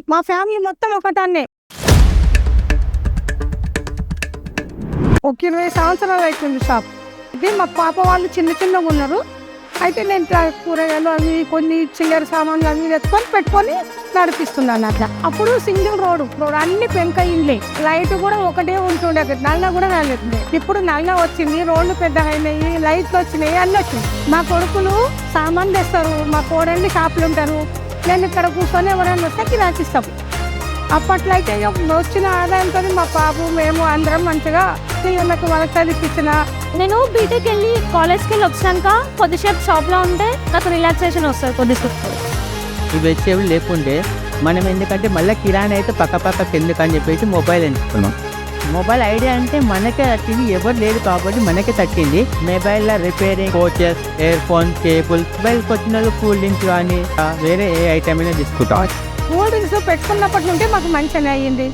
మా ఫ్యామిలీ మొత్తం ఒకటాన్నే. ఒక 20 సంవత్సరాలు అవుతుంది షాప్. అయితే మా పాప వాళ్ళు చిన్నగా ఉన్నారు. అయితే నేను కూరగాయలు అవి కొన్ని చిల్లర సామాన్లు అవి పెట్టుకొని నడిపిస్తున్నాను అట్లా. అప్పుడు సింగిల్ రోడ్ అన్ని పెంక ఇండ్లే, లైట్ కూడా ఒకటే ఉంటుండే, నల్ల కూడా రాలేదు. ఇప్పుడు నల్ల వచ్చింది, రోడ్లు పెద్దగా అయినాయి, లైట్లు వచ్చినాయి, అన్నీ వచ్చినాయి. మా కొడుకులు సామాన్ తెస్తారు, మా కోడళ్ళు షాపులు ఉంటారు. నేను ఇక్కడ కూర్చొని ఎవరైనా వస్తే కిరాకిస్తాం. అప్పట్లో అయితే వచ్చిన ఆదాయంతో మా బాబు మేము అందరం మంచిగా నాకు వాళ్ళకి చదివించిన. నేను బీటెక్ వెళ్ళి కాలేజ్కి వెళ్ళి వచ్చినాక కొద్దిసేపు షాప్లో ఉంటే నాకు రిలాక్సేషన్ వస్తుంది కొద్దిసేపు. ఈ వెజిటేబుల్ లేకుంటే మనం ఎందుకంటే మళ్ళీ కిరాణా అయితే పక్కకి ఎందుకని చెప్పేసి మొబైల్ ఎంచుకున్నాం. మొబైల్ ఐడియా అంటే మనకే తట్టింది, ఎవరు లేదు కాబట్టి మనకే తట్టింది. మొబైల్లో repairing, coaches, year phone, cable, మొబైల్కి వచ్చిన వాళ్ళు కూల్ డ్రింక్స్ కానీ వేరే ఏ ఐటమ్ అయినా తీసుకుంటాం. కూల్ డ్రింక్స్ పెట్టుకున్నప్పటి నుండి మాకు మంచిగా అయ్యింది.